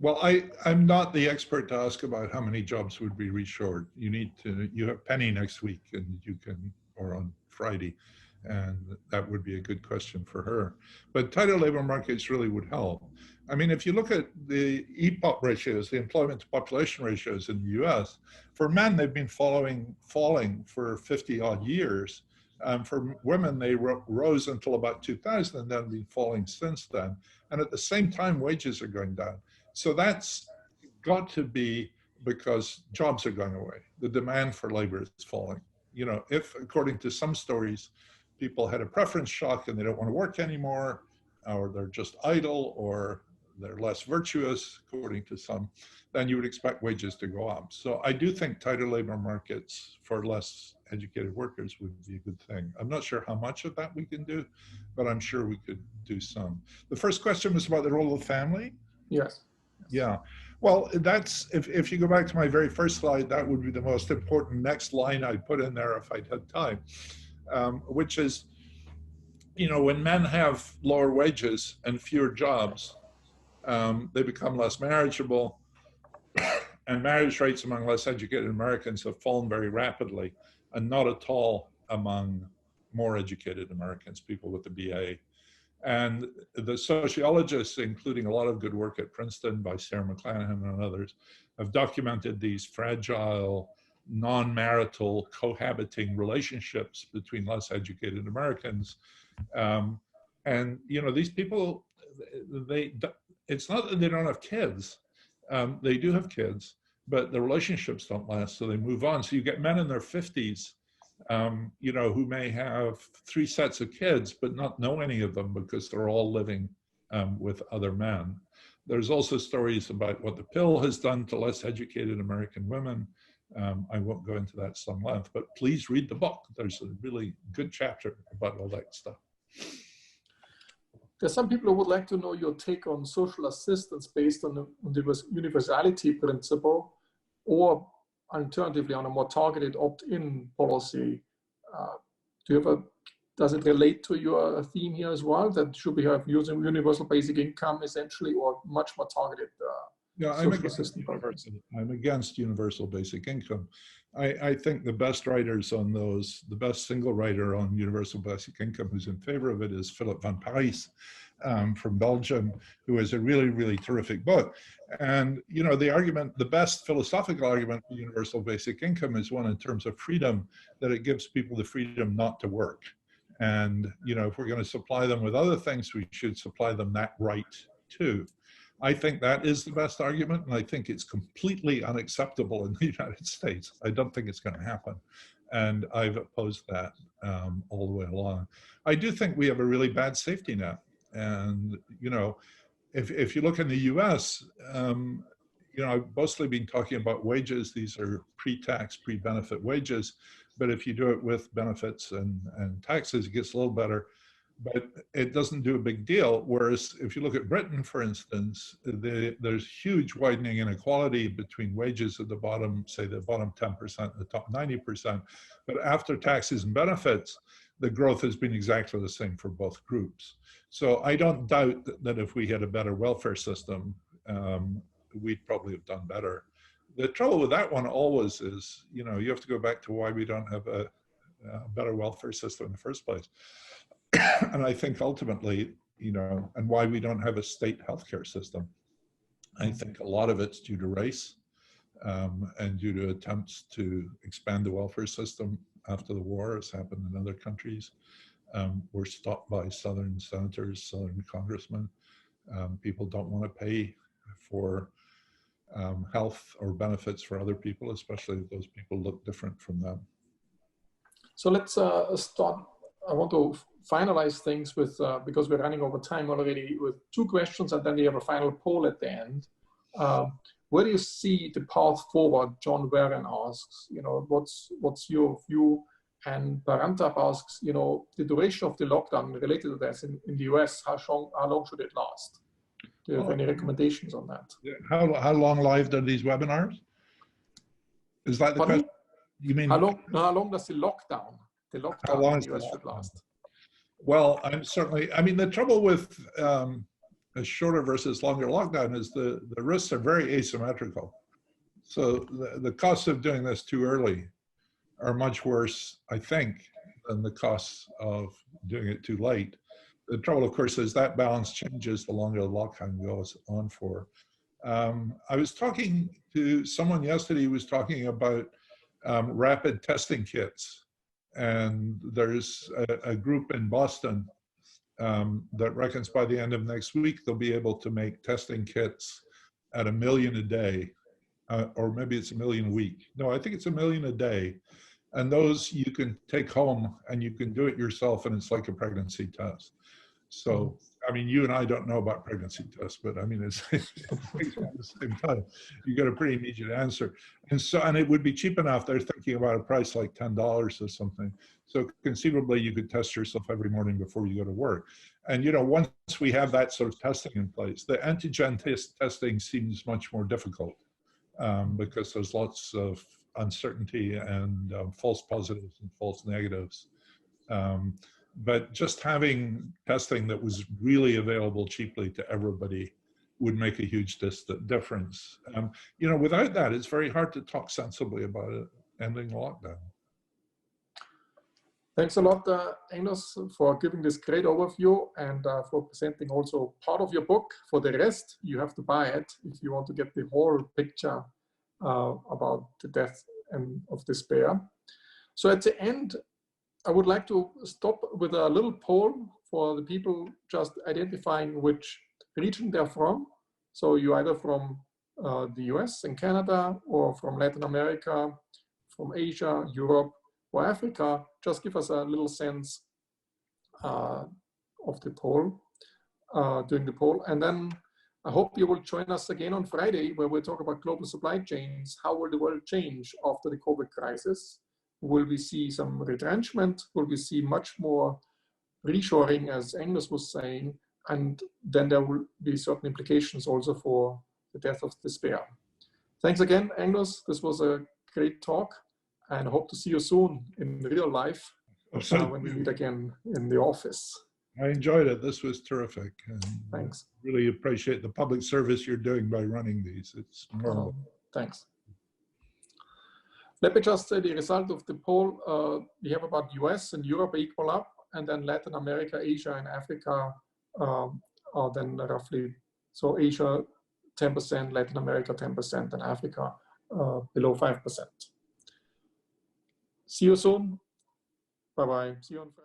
Well, I'm not the expert to ask about how many jobs would be reshored. You have Penny next week, and you can, or on Friday, and that would be a good question for her. But tighter labor markets really would help. I mean, if you look at the EPOP ratios, the employment to population ratios in the US, for men, they've been falling for 50 odd years. For women, they rose until about 2000 and then been falling since then. And at the same time, wages are going down. So that's got to be because jobs are going away. The demand for labor is falling. You know, if according to some stories, people had a preference shock and they don't want to work anymore, or they're just idle, or they're less virtuous, according to some, then you would expect wages to go up. So I do think tighter labor markets for less educated workers would be a good thing. I'm not sure how much of that we can do, but I'm sure we could do some. The first question was about the role of family. Yes. Yeah. Well, that's, if you go back to my very first slide, that would be the most important next line I'd put in there if I'd had time, which is, you know, when men have lower wages and fewer jobs, they become less marriageable, and marriage rates among less educated Americans have fallen very rapidly, and not at all among more educated Americans, people with a BA. And the sociologists, including a lot of good work at Princeton by Sarah McClanahan and others, have documented these fragile, non-marital cohabiting relationships between less educated Americans. And, you know, these people, it's not that they don't have kids. They do have kids, but the relationships don't last, so they move on. So you get men in their 50s, you know, who may have 3 sets of kids, but not know any of them because they're all living with other men. There's also stories about what the pill has done to less educated American women. I won't go into that at some length, but please read the book. There's a really good chapter about all that stuff. There's some people who would like to know your take on social assistance based on the universality principle, or alternatively on a more targeted opt-in policy. Does it relate to your theme here as well, that should we have using universal basic income essentially, or much more targeted social assistance programs? I'm against universal basic income. I think the best writers on those, the best single writer on universal basic income who's in favor of it is Philip van Parijs. from Belgium, who has a really, really terrific book. And, you know, the argument, the best philosophical argument for universal basic income is one in terms of freedom, that it gives people the freedom not to work. And, you know, if we're going to supply them with other things, we should supply them that right too. I think that is the best argument, and I think it's completely unacceptable in the United States. I don't think it's going to happen. And I've opposed that all the way along. I do think we have a really bad safety net. And, you know, if you look in the US, you know, I've mostly been talking about wages. These are pre-tax, pre-benefit wages. But if you do it with benefits and taxes, it gets a little better. But it doesn't do a big deal. Whereas if you look at Britain, for instance, there's huge widening inequality between wages at the bottom, say the bottom 10% and the top 90%. But after taxes and benefits, the growth has been exactly the same for both groups. So I don't doubt that if we had a better welfare system, we'd probably have done better. The trouble with that one always is, you know, you have to go back to why we don't have a better welfare system in the first place. And I think ultimately, you know, and why we don't have a state healthcare system. I think a lot of it's due to race and due to attempts to expand the welfare system after the war, as happened in other countries. Were stopped by Southern senators, Southern congressmen. People don't want to pay for health or benefits for other people, especially if those people look different from them. So let's start. I want to finalize things with, because we're running over time already, with two questions, and then we have a final poll at the end. Where do you see the path forward? John Warren asks, you know, what's your view? And Barantab asks, you know, the duration of the lockdown related to this in the US, how long should it last? Do you have any recommendations on that? How long lived are these webinars? Is that the question? You mean how long does the lockdown in the US should last? Well, I mean, the trouble with a shorter versus longer lockdown is the risks are very asymmetrical. So the costs of doing this too early are much worse, I think, than the costs of doing it too late. The trouble, of course, is that balance changes the longer the lockdown goes on for. I was talking to someone yesterday who was talking about rapid testing kits. And there's a group in Boston that reckons by the end of next week, they'll be able to make testing kits at 1 million a day, or maybe it's 1 million a week. No, I think it's 1 million a day. And those you can take home and you can do it yourself, and it's like a pregnancy test. So, I mean, you and I don't know about pregnancy tests, but I mean, it's at the same time, you get a pretty immediate answer. And it would be cheap enough. They're thinking about a price like $10 or something. So conceivably, you could test yourself every morning before you go to work. And, you know, once we have that sort of testing in place, the antigen testing seems much more difficult because there's lots of uncertainty and false positives and false negatives. But just having testing that was really available cheaply to everybody would make a huge difference. You know, without that, it's very hard to talk sensibly about it ending lockdown. Thanks a lot, Angus, for giving this great overview and for presenting also part of your book. For the rest, you have to buy it if you want to get the whole picture about the death and of despair. So at the end, I would like to stop with a little poll for the people just identifying which region they're from. So you're either from the US and Canada, or from Latin America, from Asia, Europe, or Africa. Just give us a little sense of the poll, during the poll. And then I hope you will join us again on Friday, where we'll talk about global supply chains. How will the world change after the COVID crisis? Will we see some retrenchment? Will we see much more reshoring, as Angus was saying? And then there will be certain implications also for the death of despair. Thanks again, Angus. This was a great talk, and I hope to see you soon in real life when we meet again in the office. I enjoyed it. This was terrific. And thanks. Really appreciate the public service you're doing by running these. It's normal. Thanks. Let me just say the result of the poll. We have about US and Europe equal up, and then Latin America, Asia, and Africa are then roughly, so Asia 10%, Latin America 10%, and Africa below 5%. See you soon. Bye-bye. See you on Friday.